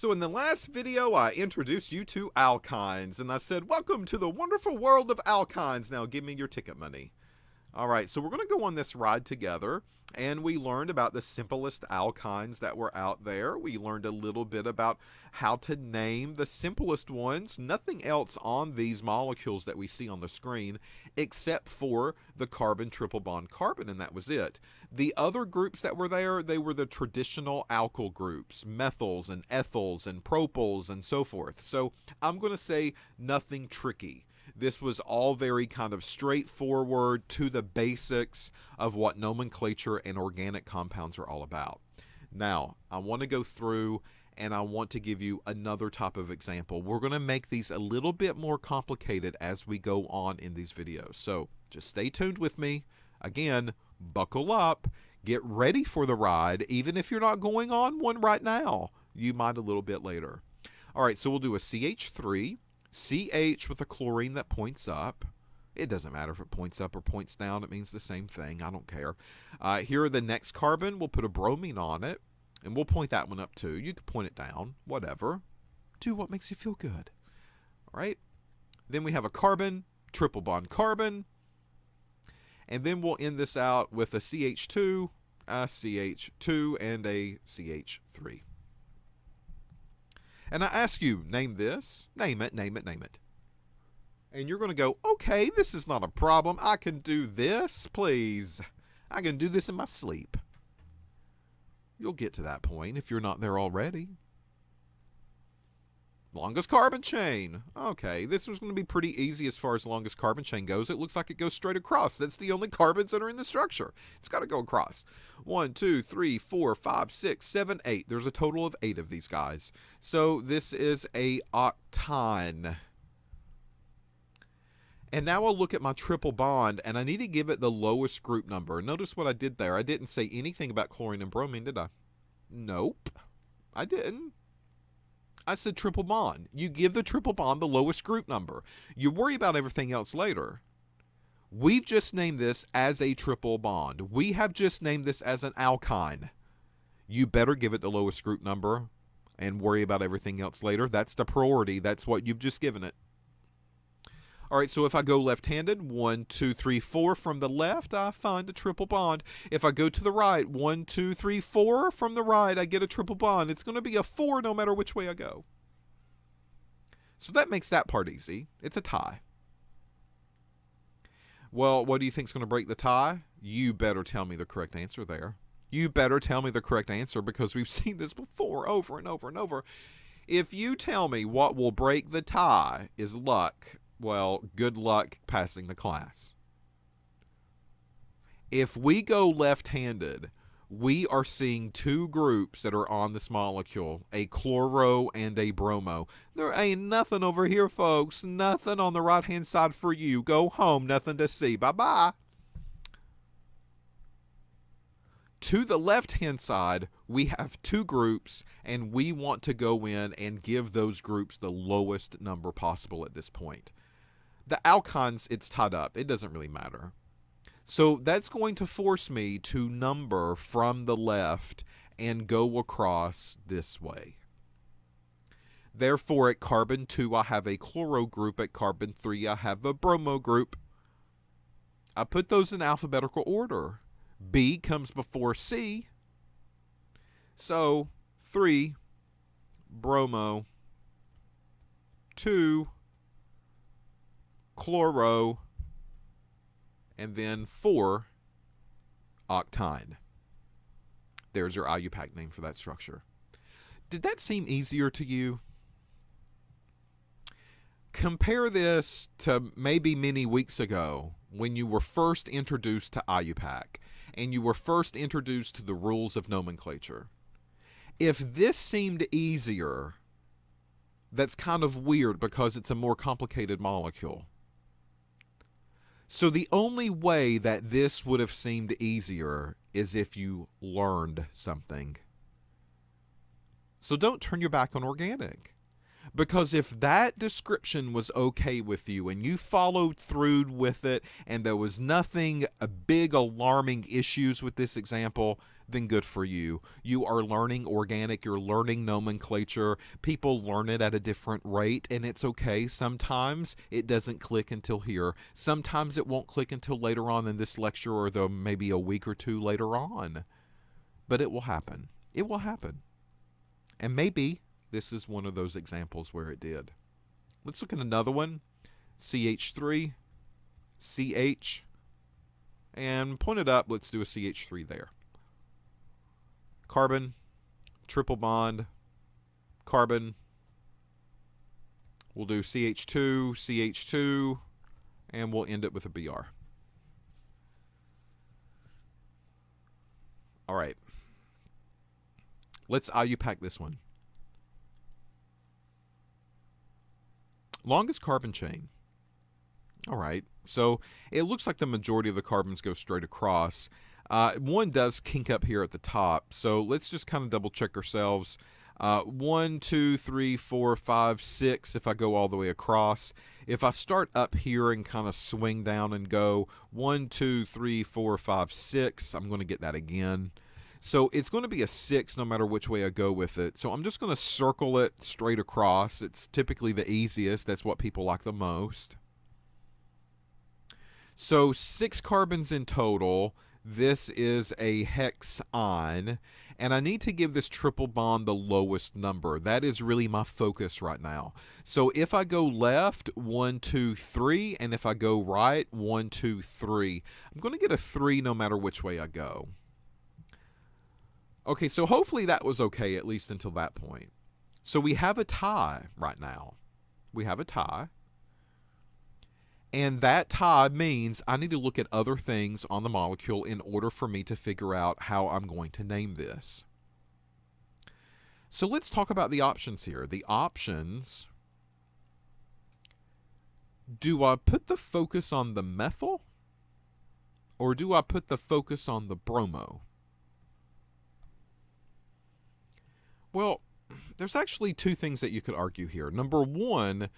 So in the last video, I introduced you to Alkynes, and I said, welcome to the wonderful world of Alkynes. Now give me your ticket money. All right, so we're going to go on this ride together, and we learned about the simplest alkynes that were out there. We learned a little bit about how to name the simplest ones. Nothing else on these molecules that we see on the screen except for the carbon triple bond carbon, and that was it. The other groups that were there, they were the traditional alkyl groups, methyls and ethyls and propyls and so forth. So I'm going to say nothing tricky. This was all very kind of straightforward to the basics of what nomenclature and organic compounds are all about. Now, I want to go through and I want to give you another type of example. We're going to make these a little bit more complicated as we go on in these videos. So just stay tuned with me. Again, buckle up, get ready for the ride, even if you're not going on one right now. You might a little bit later. All right, so we'll do a CH3. CH with a chlorine that points up. It doesn't matter if it points up or points down. It means the same thing. I don't care. Here are the next carbon. We'll put a bromine on it, and we'll point that one up too. You can point it down, whatever. Do what makes you feel good. All right? Then we have a carbon, triple bond carbon, and then we'll end this out with a CH2, a CH2, and a CH3. And I ask you, name this, name it, name it, name it. And you're going to go, okay, this is not a problem. I can do this, please. I can do this in my sleep. You'll get to that point if you're not there already. Longest carbon chain. Okay, this was going to be pretty easy as far as longest carbon chain goes. It looks like it goes straight across. That's the only carbons that are in the structure. It's got to go across. 1, 2, 3, 4, 5, 6, 7, 8. There's a total of 8 of these guys. So this is a octane. And now I'll look at my triple bond, and I need to give it the lowest group number. Notice what I did there. I didn't say anything about chlorine and bromine, did I? Nope, I didn't. I said triple bond. You give the triple bond the lowest group number. You worry about everything else later. We've just named this as a triple bond. We have just named this as an alkyne. You better give it the lowest group number and worry about everything else later. That's the priority. That's what you've just given it. All right, so if I go left-handed, 1, 2, 3, 4 from the left, I find a triple bond. If I go to the right, 1, 2, 3, 4 from the right, I get a triple bond. It's going to be a 4 no matter which way I go. So that makes that part easy. It's a tie. Well, what do you think is going to break the tie? You better tell me the correct answer there. You better tell me the correct answer because we've seen this before over and over and over. If you tell me what will break the tie is luck, well, good luck passing the class. If we go left-handed, we are seeing two groups that are on this molecule, a chloro and a bromo. There ain't nothing over here, folks. Nothing on the right-hand side for you. Go home, nothing to see. Bye-bye. To the left-hand side, we have two groups, and we want to go in and give those groups the lowest number possible at this point. The alkynes, it's tied up. It doesn't really matter. So that's going to force me to number from the left and go across this way. Therefore, at carbon 2, I have a chloro group. At carbon 3, I have a bromo group. I put those in alphabetical order. B comes before C. So 3, bromo, 2, chloro, and then 4, octane. There's your IUPAC name for that structure. Did that seem easier to you? Compare this to maybe many weeks ago when you were first introduced to IUPAC and you were first introduced to the rules of nomenclature. If this seemed easier, that's kind of weird because it's a more complicated molecule. So the only way that this would have seemed easier is if you learned something. So don't turn your back on organic. Because if that description was okay with you and you followed through with it and there was nothing big alarming issues with this example, then good for you. You are learning organic, you're learning nomenclature. People learn it at a different rate, and it's okay. Sometimes it doesn't click until here. Sometimes it won't click until later on in this lecture, or maybe a week or two later on. But it will happen. It will happen. And maybe this is one of those examples where it did. Let's look at another one. CH3, CH, and point it up. Let's do a CH3 there. Carbon, triple bond, carbon. We'll do CH2, CH2, and we'll end it with a Br. All right. Let's IUPAC this one. Longest carbon chain. All right. So it looks like the majority of the carbons go straight across. One does kink up here at the top. So let's just kind of double check ourselves. 1, 2, 3, 4, 5, 6 if I go all the way across. If I start up here and kind of swing down and go 1, 2, 3, 4, 5, 6, I'm going to get that again. So it's going to be a 6 no matter which way I go with it. So I'm just going to circle it straight across. It's typically the easiest. That's what people like the most. So 6 carbons in total. This is a hexyne. And I need to give this triple bond the lowest number. That is really my focus right now. So if I go left, 1, 2, 3. And if I go right, 1, 2, 3. I'm going to get a 3 no matter which way I go. Okay, so hopefully that was okay, at least until that point. So we have a tie right now. We have a tie. And that tie means I need to look at other things on the molecule in order for me to figure out how I'm going to name this. So let's talk about the options here. The options, do I put the focus on the methyl or do I put the focus on the bromo? Well, there's actually two things that you could argue here. Number one,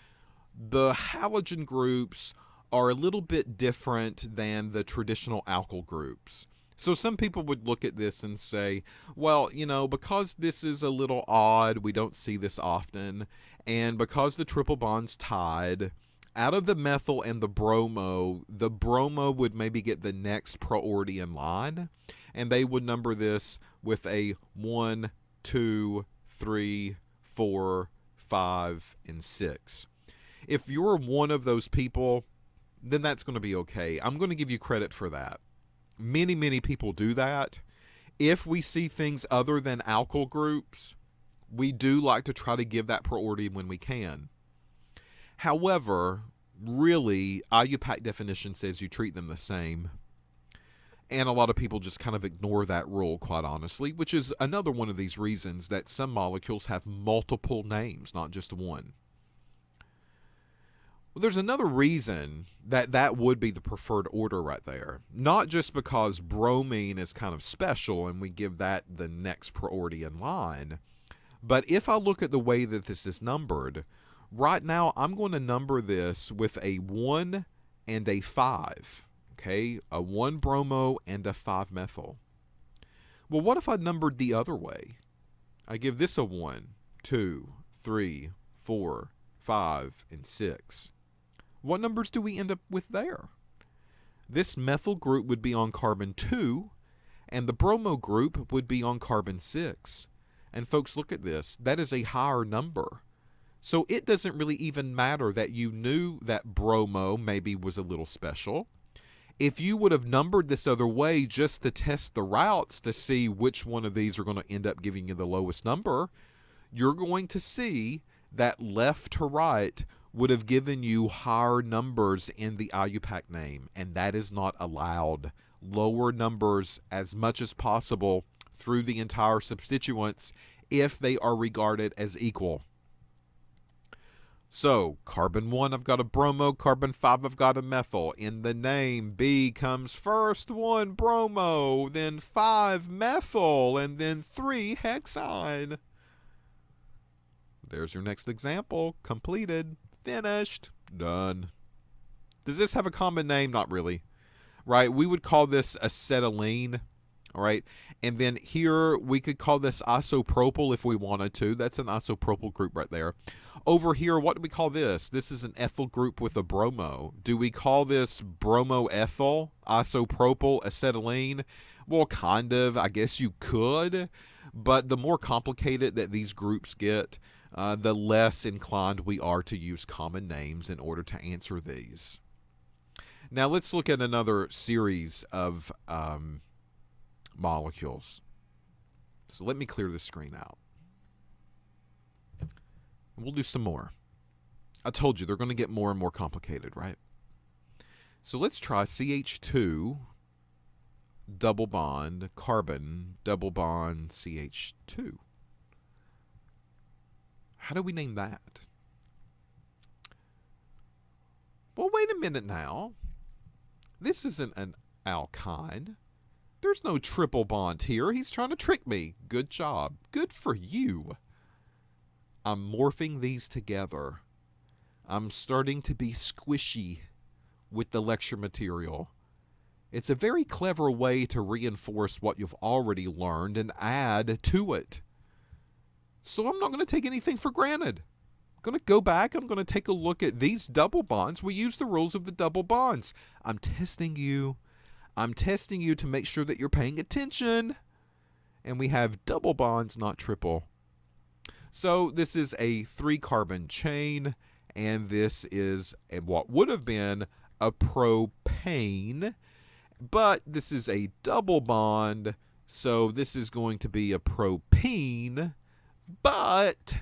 the halogen groups are a little bit different than the traditional alkyl groups. So some people would look at this and say, well, you know, because this is a little odd, we don't see this often, and because the triple bond's tied, out of the methyl and the bromo would maybe get the next priority in line, and they would number this with a 1, 2, 3, 4, 5, and 6. If you're one of those people, then that's going to be okay. I'm going to give you credit for that. Many, many people do that. If we see things other than alkyl groups, we do like to try to give that priority when we can. However, really, IUPAC definition says you treat them the same. And a lot of people just kind of ignore that rule, quite honestly, which is another one of these reasons that some molecules have multiple names, not just one. Well, there's another reason that that would be the preferred order right there. Not just because bromine is kind of special and we give that the next priority in line, but if I look at the way that this is numbered, right now I'm going to number this with a 1 and a 5. Okay, a 1 bromo and a 5 methyl. Well, what if I numbered the other way? I give this a 1, 2, 3, 4, 5, and 6. What numbers do we end up with there? This methyl group would be on carbon 2, and the bromo group would be on carbon 6. And folks, look at this. That is a higher number. So it doesn't really even matter that you knew that bromo maybe was a little special. If you would have numbered this other way just to test the routes to see which one of these are going to end up giving you the lowest number, you're going to see that left to right would have given you higher numbers in the IUPAC name, and that is not allowed. Lower numbers as much as possible through the entire substituents if they are regarded as equal. So, carbon 1, I've got a bromo. Carbon 5, I've got a methyl. In the name, B comes first, 1 bromo, then 5 methyl, and then 3 hexyne. There's your next example. Completed. Finished. Done. Does this have a common name? Not really. Right? We would call this acetylene, All right. And then here we could call this isopropyl if we wanted to. That's an isopropyl group right there. Over here, what do we call this? This is an ethyl group with a bromo. Do we call this bromoethyl, isopropyl, acetylene? Well, kind of. I guess you could. But the more complicated that these groups get, the less inclined we are to use common names in order to answer these. Now let's look at another series of molecules. So let me clear the screen out. We'll do some more. I told you they're going to get more and more complicated, right? So let's try CH2 double bond carbon double bond CH2. How do we name that? Well, wait a minute now. This isn't an alkyne. There's no triple bond here. He's trying to trick me. Good job. Good for you. I'm morphing these together. I'm starting to be squishy with the lecture material. It's a very clever way to reinforce what you've already learned and add to it. So I'm not going to take anything for granted. I'm going to go back. I'm going to take a look at these double bonds. We use the rules of the double bonds. I'm testing you. I'm testing you to make sure that you're paying attention. And we have double bonds, not triple. So this is a 3-carbon chain, and this is what would have been a propane, but this is a double bond, so this is going to be a propene, but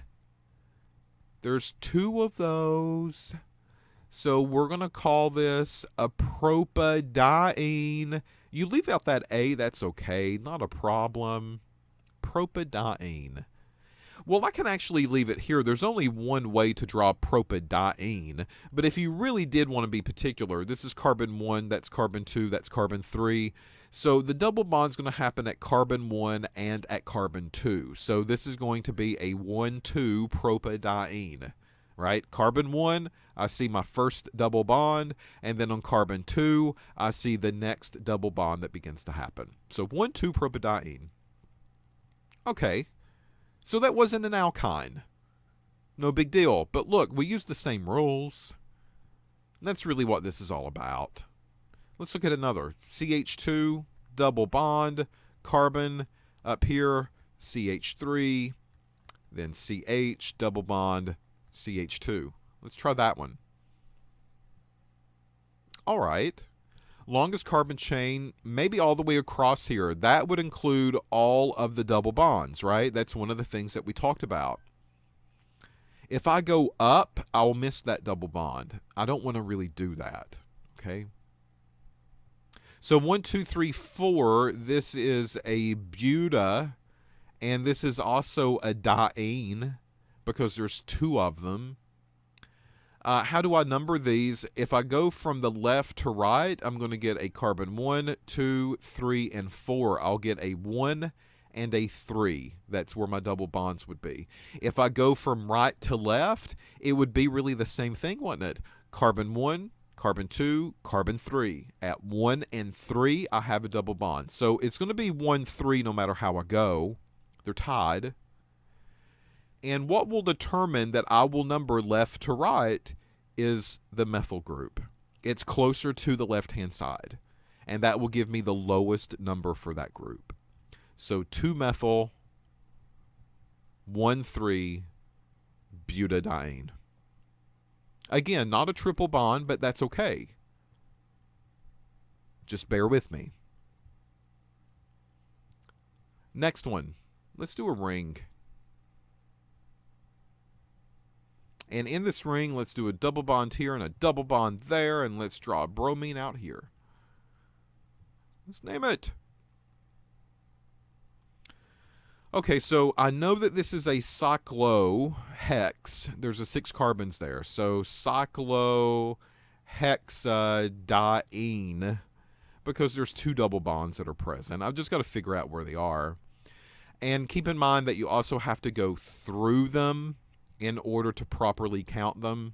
there's 2 of those. So we're going to call this a propadiene. You leave out that A, that's okay, not a problem. Propadiene. Well, I can actually leave it here. There's only one way to draw propadiene, but if you really did want to be particular, this is carbon 1, that's carbon 2, that's carbon 3. So the double bond's going to happen at carbon 1 and at carbon 2. So this is going to be a 1,2 propadiene. Right? Carbon 1, I see my first double bond, and then on carbon 2, I see the next double bond that begins to happen. So 1,2 propadiene. Okay, so that wasn't an alkyne. No big deal. But look, we use the same rules. And that's really what this is all about. Let's look at another. CH2, double bond, carbon, up here, CH3, then CH, double bond, CH2. Let's try that one. All right. Longest carbon chain, maybe all the way across here. That would include all of the double bonds, right? That's one of the things that we talked about. If I go up, I'll miss that double bond. I don't want to really do that, okay? So 1, 2, 3, 4, this is a buta, and this is also a diene, because there's 2 of them. How do I number these? If I go from the left to right, I'm going to get a carbon 1, 2, 3, and 4. I'll get a 1 and a 3. That's where my double bonds would be. If I go from right to left, it would be really the same thing, wouldn't it? Carbon 1, carbon 2, carbon 3. At 1 and 3, I have a double bond. So it's going to be 1, 3 no matter how I go. They're tied. And what will determine that I will number left to right is the methyl group. It's closer to the left-hand side. And that will give me the lowest number for that group. So 2-methyl, 1,3 butadiene. Again, not a triple bond, but that's okay. Just bear with me. Next one. Let's do a ring. And in this ring, let's do a double bond here and a double bond there, and let's draw a bromine out here. Let's name it. Okay, so I know that this is a cyclohex. There's a 6 carbons there. So cyclohexadiene, because there's 2 double bonds that are present. I've just got to figure out where they are. And keep in mind that you also have to go through them in order to properly count them.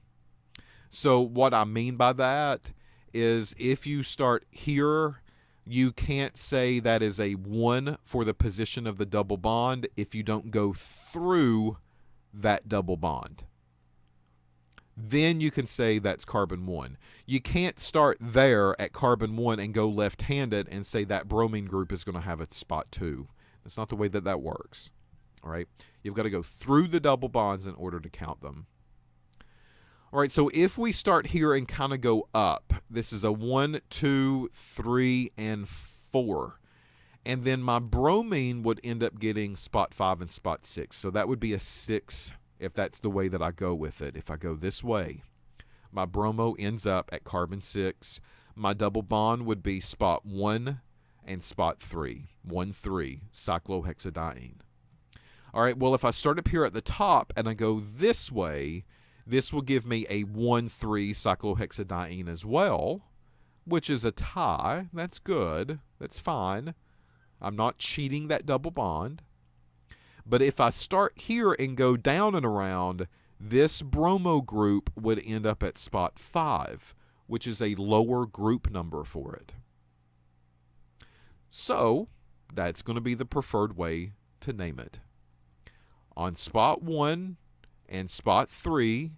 So what I mean by that is if you start here, You can't say that is a 1 for the position of the double bond if you don't go through that double bond. Then you can say that's carbon 1. You can't start there at carbon 1 and go left-handed and say that bromine group is going to have a spot 2. That's not the way that that works. All right? You've got to go through the double bonds in order to count them. All right, so if we start here and kind of go up, this is a 1, 2, 3, and 4. And then my bromine would end up getting spot 5 and spot 6. So that would be a 6 if that's the way that I go with it. If I go this way, my bromo ends up at carbon 6. My double bond would be spot 1 and spot 3. 1, 3, cyclohexadiene. All right, well, if I start up here at the top and I go this way, this will give me a 1, 3 cyclohexadiene as well, which is a tie. That's good. That's fine. I'm not cheating that double bond. But if I start here and go down and around, this bromo group would end up at spot 5, which is a lower group number for it. So that's going to be the preferred way to name it. On spot 1 and spot 3,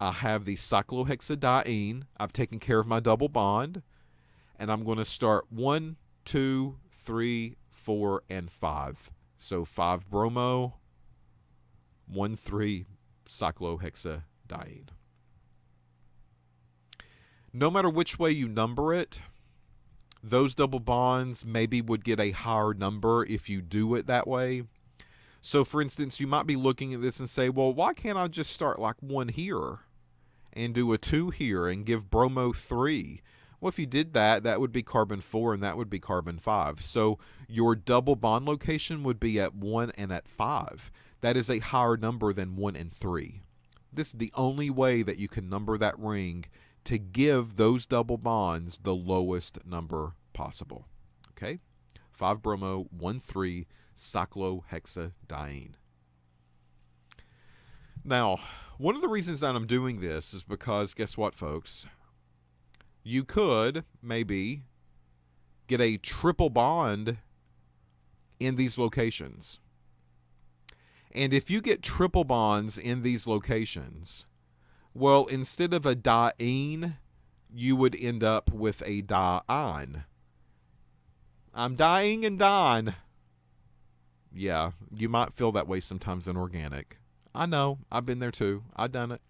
I have the cyclohexadiene. I've taken care of my double bond. And I'm going to start 1, 2, 3, 4, and 5. So 5 bromo, 1, 3 cyclohexadiene. No matter which way you number it, those double bonds maybe would get a higher number if you do it that way. So, for instance, you might be looking at this and say, well, why can't I just start like 1 here and do a 2 here and give bromo 3? Well, if you did that, that would be carbon 4 and that would be carbon 5. So your double bond location would be at 1 and at 5. That is a higher number than 1 and 3. This is the only way that you can number that ring to give those double bonds the lowest number possible. Okay? 5 bromo, 1, 3 cyclohexadiene. Now, one of the reasons that I'm doing this is because, guess what, folks? You could maybe get a triple bond in these locations. And if you get triple bonds in these locations, well, instead of a diene, you would end up with a diene. I'm dying and dying. Yeah, you might feel that way sometimes in organic. I know. I've been there too. I've done it.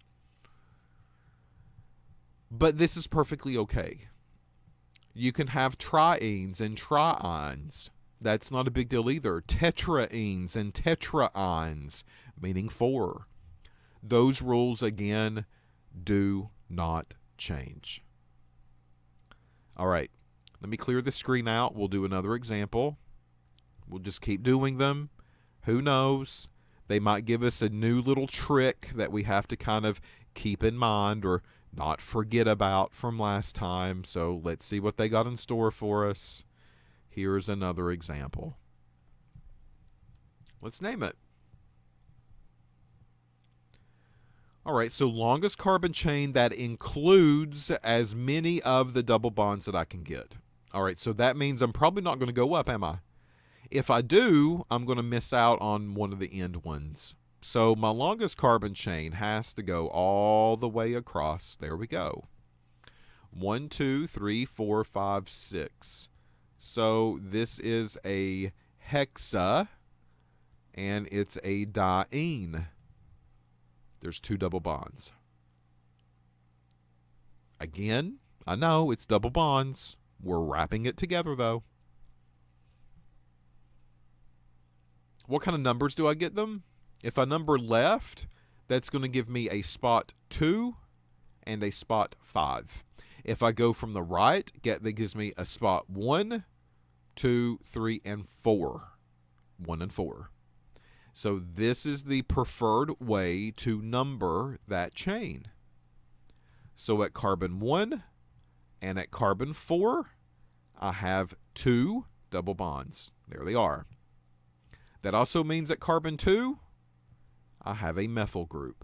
But this is perfectly okay. You can have trienes and trienes. That's not a big deal either. Tetraenes and tetraenes, meaning 4. Those rules, again, do not change. All right. Let me clear the screen out. We'll do another example. We'll just keep doing them. Who knows? They might give us a new little trick that we have to kind of keep in mind or not forget about from last time. So let's see what they got in store for us. Here's another example. Let's name it. All right, so longest carbon chain that includes as many of the double bonds that I can get. All right, so that means I'm probably not going to go up, am I? If I do, I'm going to miss out on one of the end ones. So my longest carbon chain has to go all the way across. There we go. 1, 2, 3, 4, 5, 6. So this is a hexa, and it's a diene. There's 2 double bonds. Again, I know it's double bonds. We're wrapping it together, though. What kind of numbers do I get them? If I number left, that's going to give me a spot 2 and a spot 5. If I go from the right, that gives me a spot 1, 2, 3, and 4. 1 and 4. So this is the preferred way to number that chain. So at carbon 1 and at carbon 4, I have 2 double bonds. There they are. That also means at carbon 2, I have a methyl group.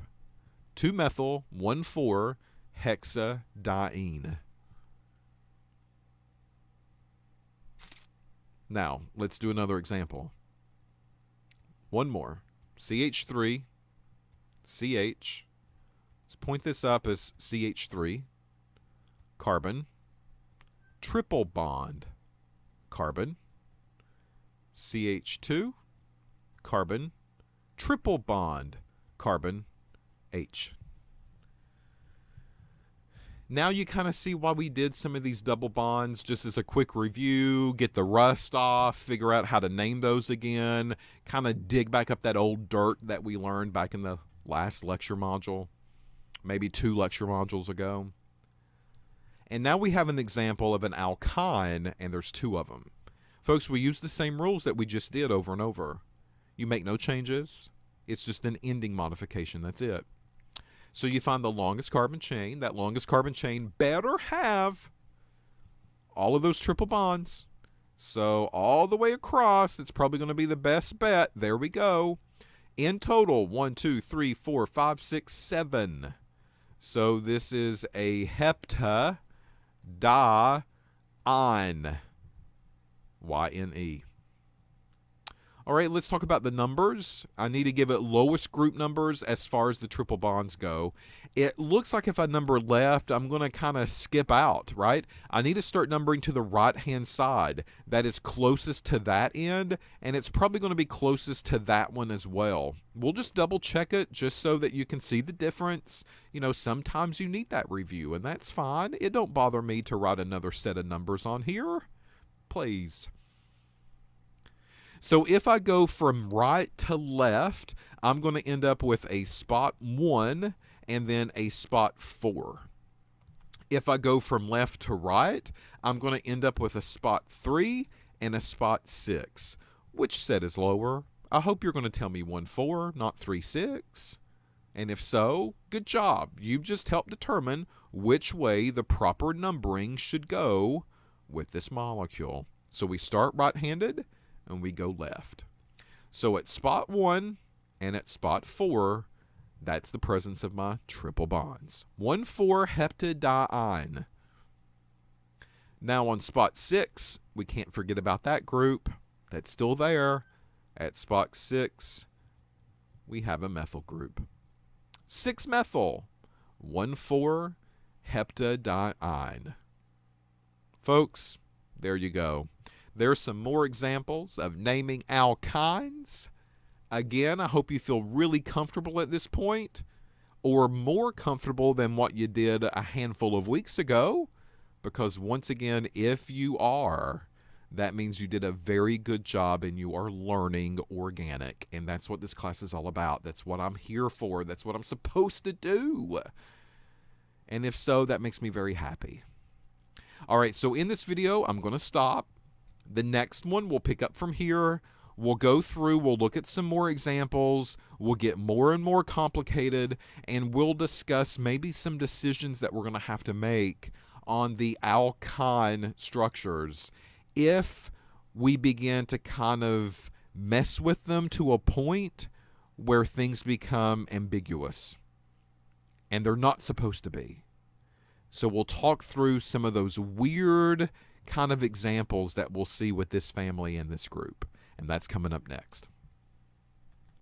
2-methyl, 1,4 hexadiene. Now, let's do another example. One more. CH3, CH. Let's point this up as CH3, carbon, triple bond, carbon, CH2, carbon, triple bond, carbon, H. Now you kind of see why we did some of these double bonds, just as a quick review, get the rust off, figure out how to name those again, kind of dig back up that old dirt that we learned back in the last lecture module, maybe 2 lecture modules ago. And now we have an example of an alkyne, and there's 2 of them. Folks, we use the same rules that we just did over and over. You make no changes. It's just an ending modification. That's it. So you find the longest carbon chain. That longest carbon chain better have all of those triple bonds. So all the way across, it's probably going to be the best bet. There we go. In total, 1, 2, 3, 4, 5, 6, 7. So this is a heptadiene. Y-N-E. All right, let's talk about the numbers. I need to give it lowest group numbers as far as the triple bonds go. It looks like if I number left, I'm going to kind of skip out, right? I need to start numbering to the right-hand side. That is closest to that end, and it's probably going to be closest to that one as well. We'll just double-check it just so that you can see the difference. You know, sometimes you need that review, and that's fine. It don't bother me to write another set of numbers on here. Please. So if I go from right to left, I'm going to end up with a spot 1 and then a spot 4. If I go from left to right, I'm going to end up with a spot 3 and a spot 6. Which set is lower? I hope you're going to tell me 1, 4, not 3, 6. And if so, good job. You've just helped determine which way the proper numbering should go with this molecule. So we start right-handed and we go left. So at spot 1 and at spot 4, that's the presence of my triple bonds. 1,4-heptadiene. Now on spot 6, we can't forget about that group. That's still there. At spot 6, we have a methyl group. 6-methyl. 1,4-heptadiene. Folks, there you go. There's some more examples of naming alkynes. Again, I hope you feel really comfortable at this point, or more comfortable than what you did a handful of weeks ago, because once again, if you are, that means you did a very good job and you are learning organic, and that's what this class is all about. That's what I'm here for. That's what I'm supposed to do. And if so, that makes me very happy. All right, so in this video, I'm going to stop. The next one, we'll pick up from here. We'll go through, we'll look at some more examples, we'll get more and more complicated, and we'll discuss maybe some decisions that we're going to have to make on the alkyne structures if we begin to kind of mess with them to a point where things become ambiguous. And they're not supposed to be. So we'll talk through some of those weird kind of examples that we'll see with this family and this group. And that's coming up next.